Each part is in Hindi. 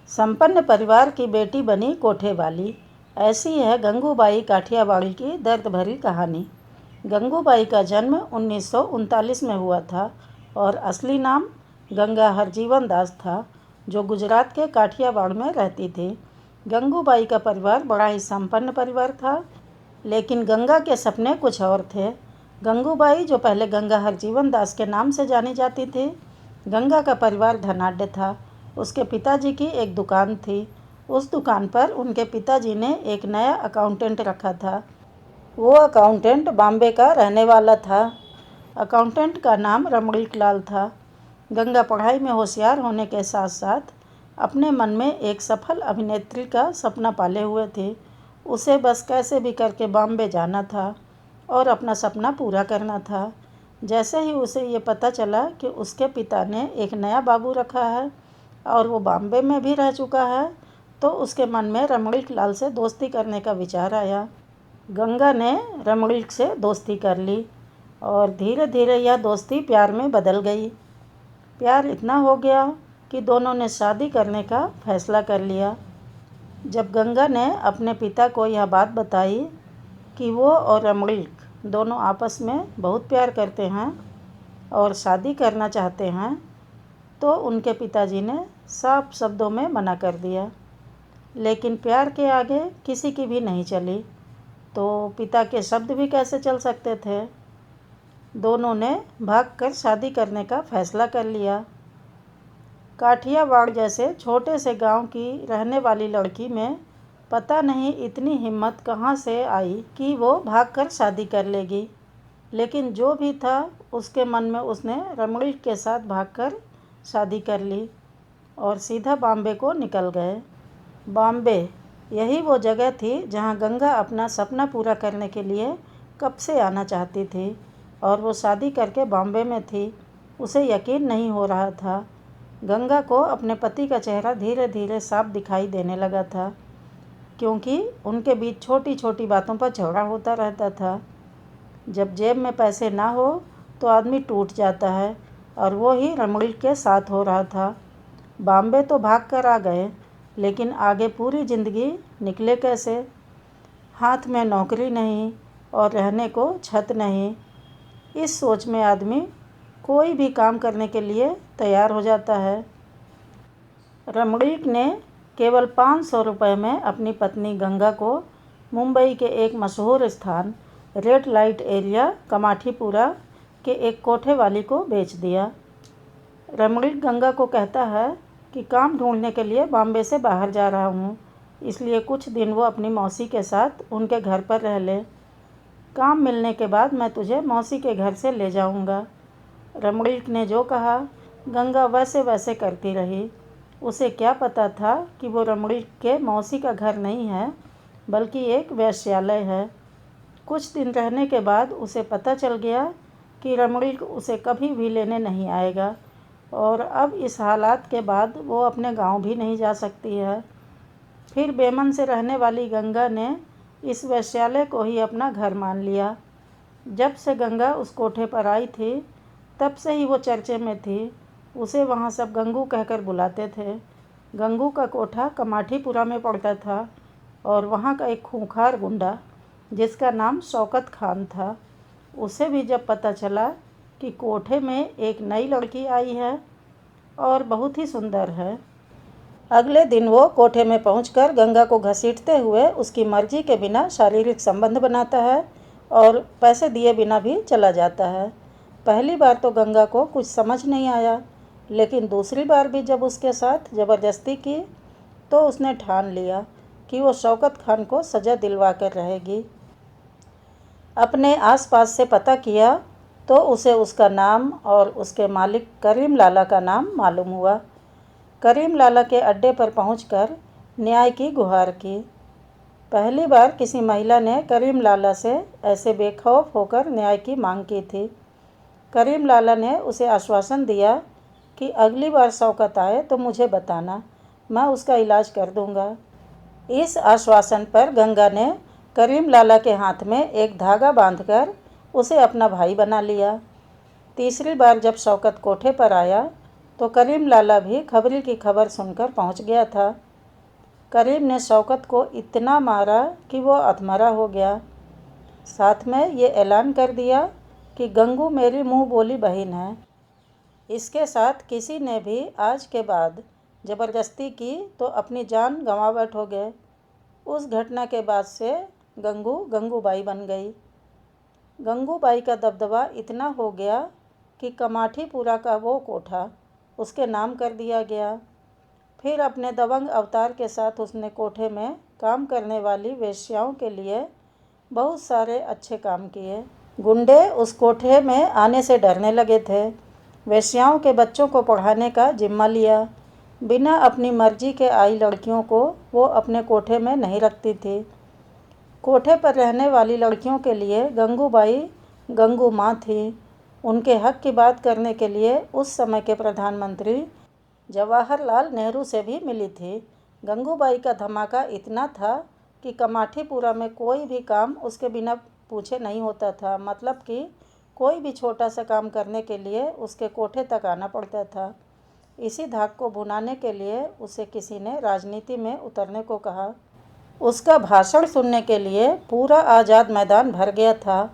संपन्न परिवार की बेटी बनी कोठे वाली। ऐसी है गंगूबाई काठियावाड़ी की दर्द भरी कहानी। गंगूबाई का जन्म 1939 में हुआ था और असली नाम गंगा हरजीवन दास था, जो गुजरात के काठियावाड़ में रहती थी। गंगूबाई का परिवार बड़ा ही संपन्न परिवार था, लेकिन गंगा के सपने कुछ और थे। गंगूबाई, जो पहले गंगा हरजीवन दास के नाम से जानी जाती थी, गंगा का परिवार धनाढ्य था। उसके पिताजी की एक दुकान थी। उस दुकान पर उनके पिताजी ने एक नया अकाउंटेंट रखा था। वो अकाउंटेंट बॉम्बे का रहने वाला था। अकाउंटेंट का नाम रमणीक लाल था। गंगा पढ़ाई में होशियार होने के साथ साथ अपने मन में एक सफल अभिनेत्री का सपना पाले हुए थी। उसे बस कैसे भी करके बॉम्बे जाना था और अपना सपना पूरा करना था। जैसे ही उसे ये पता चला कि उसके पिता ने एक नया बाबू रखा है और वो बॉम्बे में भी रह चुका है, तो उसके मन में रमणीक लाल से दोस्ती करने का विचार आया। गंगा ने रमणीक से दोस्ती कर ली और धीरे धीरे यह दोस्ती प्यार में बदल गई। प्यार इतना हो गया कि दोनों ने शादी करने का फैसला कर लिया। जब गंगा ने अपने पिता को यह बात बताई कि वो और रमणीक दोनों आपस में बहुत प्यार करते हैं और शादी करना चाहते हैं, तो उनके पिताजी ने साफ शब्दों में मना कर दिया। लेकिन प्यार के आगे किसी की भी नहीं चली, तो पिता के शब्द भी कैसे चल सकते थे। दोनों ने भागकर शादी करने का फैसला कर लिया। काठियावाड़ जैसे छोटे से गांव की रहने वाली लड़की में पता नहीं इतनी हिम्मत कहाँ से आई कि वो भागकर शादी कर लेगी। लेकिन जो भी था, उसके मन में उसने रमणीक के साथ भागकर शादी कर ली और सीधा बॉम्बे को निकल गए। बॉम्बे, यही वो जगह थी जहाँ गंगा अपना सपना पूरा करने के लिए कब से आना चाहती थी, और वो शादी करके बॉम्बे में थी। उसे यकीन नहीं हो रहा था। गंगा को अपने पति का चेहरा धीरे धीरे साफ दिखाई देने लगा था, क्योंकि उनके बीच छोटी छोटी बातों पर झगड़ा होता रहता था। जब जेब में पैसे ना हो तो आदमी टूट जाता है, और वो ही रमणीक के साथ हो रहा था। बॉम्बे तो भाग कर आ गए, लेकिन आगे पूरी ज़िंदगी निकले कैसे। हाथ में नौकरी नहीं और रहने को छत नहीं। इस सोच में आदमी कोई भी काम करने के लिए तैयार हो जाता है। रमणीक ने केवल 500 रुपये में अपनी पत्नी गंगा को मुंबई के एक मशहूर स्थान रेड लाइट एरिया कमाठीपुरा के एक कोठे वाली को बेच दिया। रमणीक गंगा को कहता है कि काम ढूंढने के लिए बॉम्बे से बाहर जा रहा हूँ, इसलिए कुछ दिन वो अपनी मौसी के साथ उनके घर पर रह ले। काम मिलने के बाद मैं तुझे मौसी के घर से ले जाऊँगा। रमणीक ने जो कहा, गंगा वैसे वैसे करती रही। उसे क्या पता था कि वो रमणीक के मौसी का घर नहीं है, बल्कि एक वेश्यालय है। कुछ दिन रहने के बाद उसे पता चल गया कि रमणीक उसे कभी भी लेने नहीं आएगा, और अब इस हालात के बाद वो अपने गांव भी नहीं जा सकती है। फिर बेमन से रहने वाली गंगा ने इस वेश्यालय को ही अपना घर मान लिया। जब से गंगा उस कोठे पर आई थी, तब से ही वो चर्चे में थी। उसे वहाँ सब गंगू कहकर बुलाते थे। गंगू का कोठा कमाठीपुरा में पड़ता था, और वहाँ का एक खूंखार गुंडा, जिसका नाम शौकत खान था, उसे भी जब पता चला कि कोठे में एक नई लड़की आई है और बहुत ही सुंदर है, अगले दिन वो कोठे में पहुंचकर गंगा को घसीटते हुए उसकी मर्जी के बिना शारीरिक संबंध बनाता है और पैसे दिए बिना भी चला जाता है। पहली बार तो गंगा को कुछ समझ नहीं आया, लेकिन दूसरी बार भी जब उसके साथ ज़बरदस्ती की, तो उसने ठान लिया कि वो शौकत खान को सज़ा दिलवा कर रहेगी। अपने आसपास से पता किया तो उसे उसका नाम और उसके मालिक करीम लाला का नाम मालूम हुआ। करीम लाला के अड्डे पर पहुंचकर न्याय की गुहार की। पहली बार किसी महिला ने करीम लाला से ऐसे बेखौफ होकर न्याय की मांग की थी। करीम लाला ने उसे आश्वासन दिया कि अगली बार शौकत आए तो मुझे बताना, मैं उसका इलाज कर दूंगा। इस आश्वासन पर गंगा ने करीम लाला के हाथ में एक धागा बांधकर उसे अपना भाई बना लिया। तीसरी बार जब शौकत कोठे पर आया तो करीम लाला भी खबरी की खबर सुनकर पहुंच गया था। करीम ने शौकत को इतना मारा कि वो अधमरा हो गया। साथ में ये ऐलान कर दिया कि गंगू मेरी मुंह बोली बहन है। इसके साथ किसी ने भी आज के बाद ज़बरदस्ती की तो अपनी जान गंवा बैठोगे। उस घटना के बाद से गंगू गंगूबाई बन गई। गंगूबाई का दबदबा इतना हो गया कि कमाठीपुरा का वो कोठा उसके नाम कर दिया गया। फिर अपने दबंग अवतार के साथ उसने कोठे में काम करने वाली वेश्याओं के लिए बहुत सारे अच्छे काम किए। गुंडे उस कोठे में आने से डरने लगे थे। वेश्याओं के बच्चों को पढ़ाने का जिम्मा लिया। बिना अपनी मर्जी के आई लड़कियों को वो अपने कोठे में नहीं रखती थी। कोठे पर रहने वाली लड़कियों के लिए गंगूबाई गंगू माँ थी। उनके हक की बात करने के लिए उस समय के प्रधानमंत्री जवाहरलाल नेहरू से भी मिली थी। गंगूबाई का धमाका इतना था कि कमाठीपुरा में कोई भी काम उसके बिना पूछे नहीं होता था। मतलब कि कोई भी छोटा सा काम करने के लिए उसके कोठे तक आना पड़ता था। इसी धाक को भुनाने के लिए उसे किसी ने राजनीति में उतरने को कहा। उसका भाषण सुनने के लिए पूरा आज़ाद मैदान भर गया था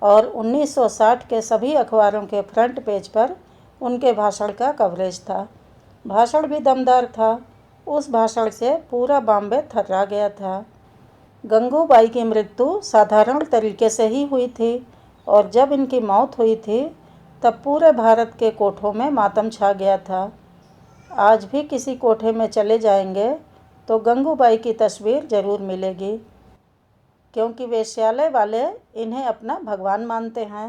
और 1960 के सभी अखबारों के फ्रंट पेज पर उनके भाषण का कवरेज था। भाषण भी दमदार था। उस भाषण से पूरा बॉम्बे थर्रा गया था। गंगूबाई की मृत्यु साधारण तरीके से ही हुई थी और जब इनकी मौत हुई थी तब पूरे भारत के कोठों में मातम छा गया था। आज भी किसी कोठे में चले जाएंगे तो गंगूबाई की तस्वीर ज़रूर मिलेगी, क्योंकि वेश्यालय वाले इन्हें अपना भगवान मानते हैं।